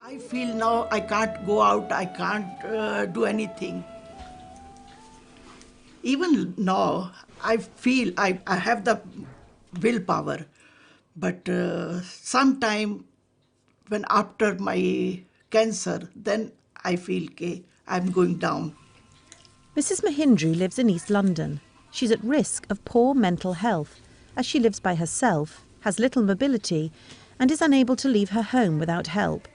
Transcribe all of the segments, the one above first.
I feel now I can't go out, I can't do anything. Even now, I feel I have the willpower, but sometime when after my cancer, then I feel I'm going down. Mrs. Mahindru lives in East London. She's at risk of poor mental health as she lives by herself, has little mobility and is unable to leave her home without help.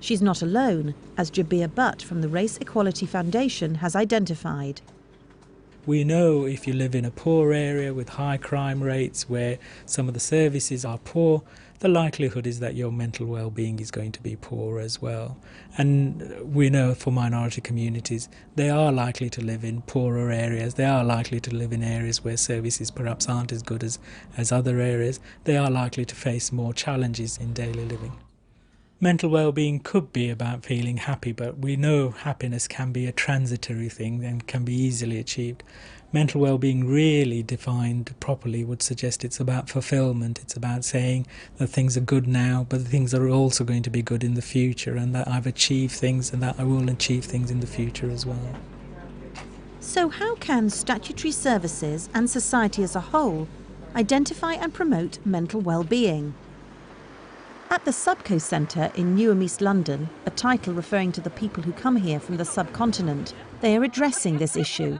She's not alone, as Jabir Butt from the Race Equality Foundation has identified. We know if you live in a poor area with high crime rates where some of the services are poor, the likelihood is that your mental well-being is going to be poor as well. And we know for minority communities, they are likely to live in poorer areas. They are likely to live in areas where services perhaps aren't as good as other areas. They are likely to face more challenges in daily living. Mental well-being could be about feeling happy, but we know happiness can be a transitory thing and can be easily achieved. Mental well-being really defined properly would suggest it's about fulfillment. It's about saying that things are good now, but things are also going to be good in the future, and that I've achieved things and that I will achieve things in the future as well. So how can statutory services and society as a whole identify and promote mental well-being? At the Subco Centre in Newham, East London, a title referring to the people who come here from the subcontinent, they are addressing this issue.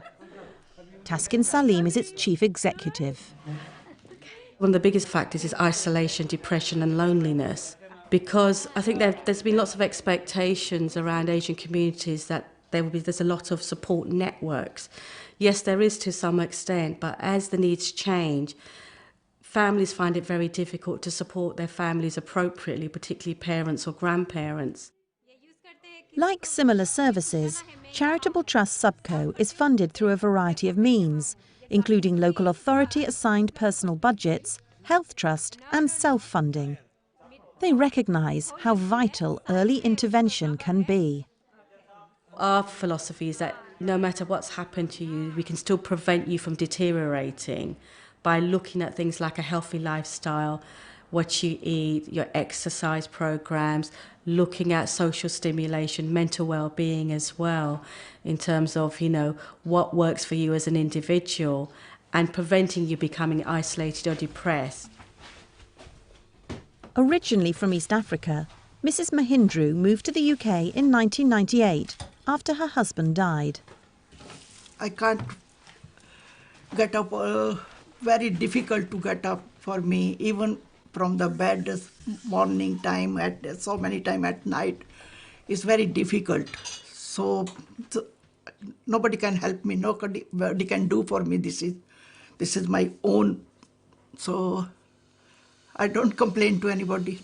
Taskin Salim is its chief executive. One of the biggest factors is isolation, depression and loneliness, because I think there's been lots of expectations around Asian communities that there's a lot of support networks. Yes, there is to some extent, but as the needs change, families find it very difficult to support their families appropriately, particularly parents or grandparents. Like similar services, Charitable Trust Subco is funded through a variety of means, including local authority-assigned personal budgets, health trust and self-funding. They recognise how vital early intervention can be. Our philosophy is that no matter what's happened to you, we can still prevent you from deteriorating by looking at things like a healthy lifestyle, what you eat, your exercise programs, looking at social stimulation, mental well-being as well, in terms of, what works for you as an individual and preventing you becoming isolated or depressed. Originally from East Africa, Mrs. Mahindru moved to the UK in 1998 after her husband died. I can't get up, very difficult to get up for me, even from the bed morning time, so many time at night, is very difficult. So nobody can help me, nobody can do for me. This is my own, so I don't complain to anybody.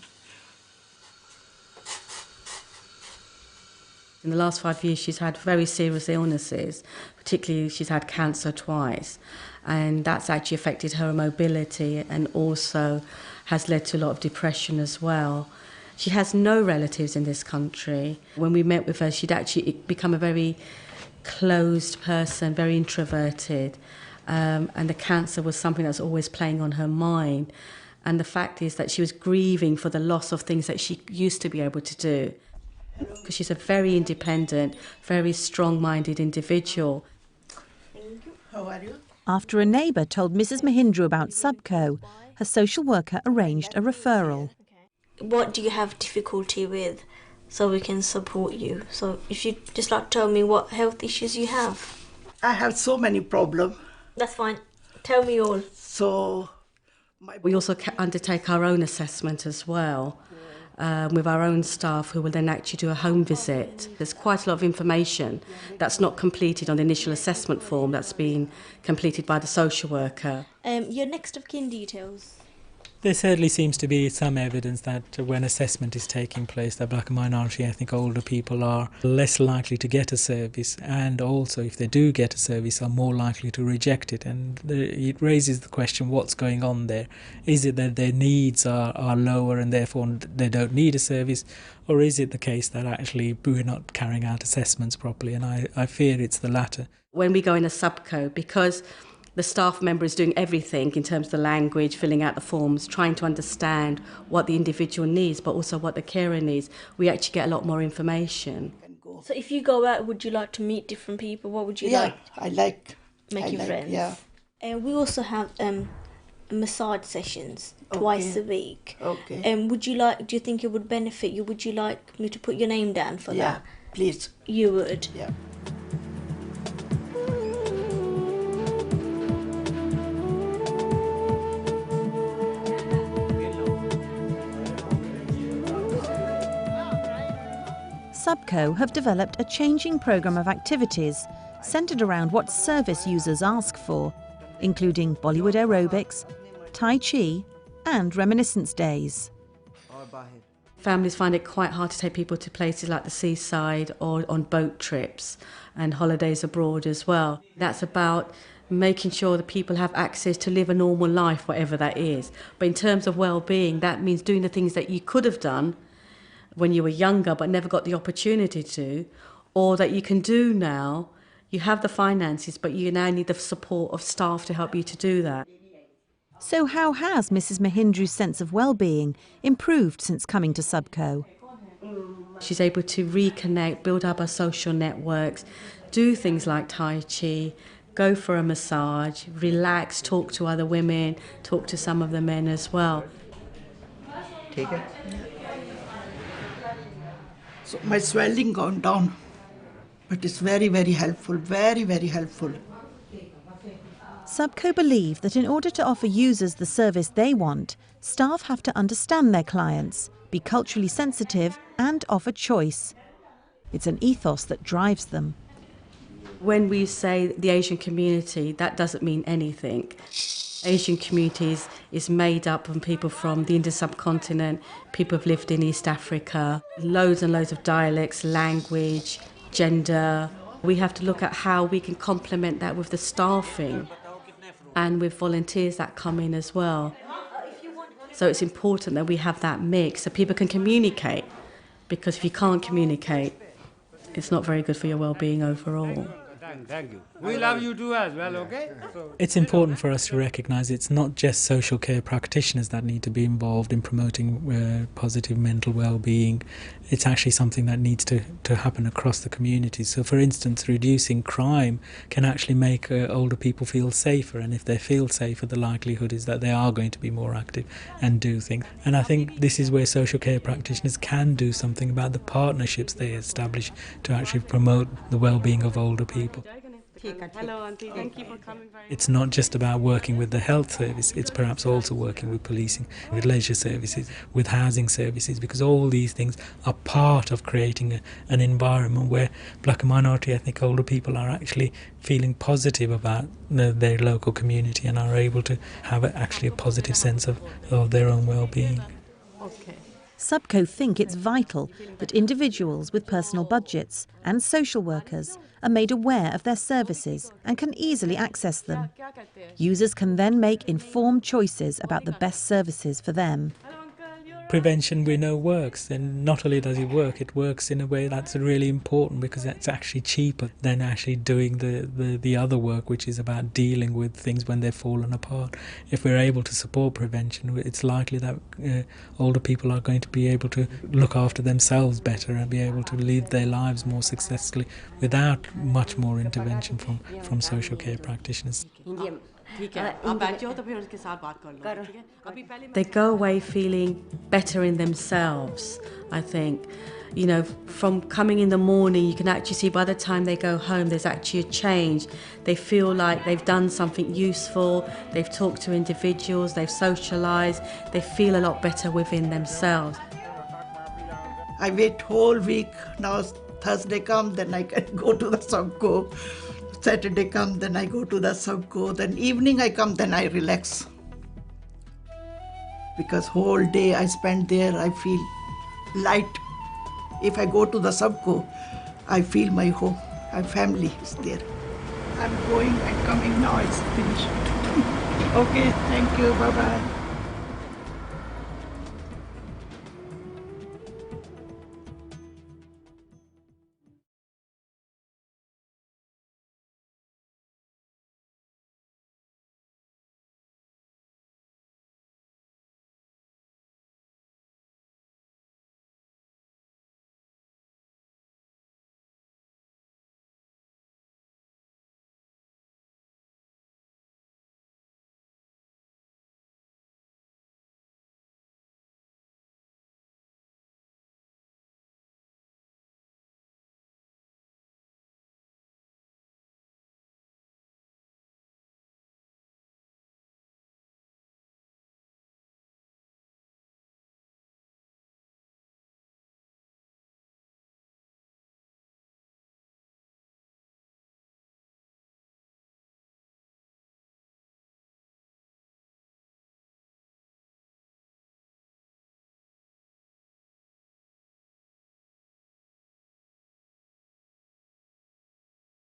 In the last 5 years, she's had very serious illnesses, particularly she's had cancer twice, and that's actually affected her mobility and also has led to a lot of depression as well. She has no relatives in this country. When we met with her, she'd actually become a very closed person, very introverted, and the cancer was something that's always playing on her mind. And the fact is that she was grieving for the loss of things that she used to be able to do, because she's a very independent, very strong-minded individual. How are you? After a neighbour told Mrs. Mahindru about Subco, her social worker arranged a referral. What do you have difficulty with so we can support you? So if you just tell me what health issues you have. I have so many problems. That's fine. Tell me all. So we also undertake our own assessment as well, with our own staff who will then actually do a home visit. There's quite a lot of information that's not completed on the initial assessment form that's been completed by the social worker. Your next of kin details. There certainly seems to be some evidence that when assessment is taking place, that black and minority ethnic older people are less likely to get a service, and also if they do get a service are more likely to reject it. And it raises the question, what's going on there? Is it that their needs are lower and therefore they don't need a service, or is it the case that actually we're not carrying out assessments properly? And I fear it's the latter. When we go in a subco, because the staff member is doing everything in terms of the language, filling out the forms, trying to understand what the individual needs, but also what the carer needs, we actually get a lot more information. So if you go out, would you like to meet different people? What would you Yeah, like? I like Making friends. Yeah. And we also have massage sessions twice a week. Okay. And would you like? Do you think it would benefit you? Would you like me to put your name down for Yeah, that? please. You would. Yeah. Subco have developed a changing programme of activities centred around what service users ask for, including Bollywood aerobics, Tai Chi and reminiscence days. Families find it quite hard to take people to places like the seaside or on boat trips and holidays abroad as well. That's about making sure that people have access to live a normal life, whatever that is. But in terms of well-being, that means doing the things that you could have done when you were younger but never got the opportunity to, or that you can do now. You have the finances, but you now need the support of staff to help you to do that. So how has Mrs Mahindru's sense of well-being improved since coming to Subco? She's able to reconnect, build up her social networks, do things like Tai Chi, go for a massage, relax, talk to other women, talk to some of the men as well. Take it. So my swelling gone down, but it's very, very helpful, very, very helpful. Subco believe that in order to offer users the service they want, staff have to understand their clients, be culturally sensitive and offer choice. It's an ethos that drives them. When we say the Asian community, that doesn't mean anything. Asian communities is made up of people from the Indian subcontinent, people who've lived in East Africa, loads and loads of dialects, language, gender. We have to look at how we can complement that with the staffing and with volunteers that come in as well. So it's important that we have that mix so people can communicate, because if you can't communicate, it's not very good for your well-being overall. Thank you. We love you too as well, okay? It's important for us to recognise it's not just social care practitioners that need to be involved in promoting positive mental well-being. It's actually something that needs to happen across the community. So, for instance, reducing crime can actually make older people feel safer, and if they feel safer, the likelihood is that they are going to be more active and do things. And I think this is where social care practitioners can do something about the partnerships they establish to actually promote the well-being of older people. Hello, Auntie. Thank you for coming. It's not just about working with the health service, it's perhaps also working with policing, with leisure services, with housing services, because all these things are part of creating an environment where black and minority ethnic older people are actually feeling positive about their local community and are able to have actually a positive sense of their own well-being. Okay. Subco think it's vital that individuals with personal budgets and social workers are made aware of their services and can easily access them. Users can then make informed choices about the best services for them. Prevention we know works, and not only does it works in a way that's really important because it's actually cheaper than actually doing the other work, which is about dealing with things when they've fallen apart. If we're able to support prevention, it's likely that older people are going to be able to look after themselves better and be able to live their lives more successfully without much more intervention from social care practitioners. They go away feeling better in themselves, I think. You know, from coming in the morning, you can actually see by the time they go home, there's actually a change. They feel like they've done something useful, they've talked to individuals, they've socialised, they feel a lot better within themselves. I wait whole week. Now Thursday come, then I can go to the Subco. Saturday come, then I go to the Subco. Then evening I come, then I relax. Because whole day I spend there, I feel light. If I go to the Subco, I feel my home, my family is there. I'm going and coming now, it's finished. Okay, thank you, bye-bye.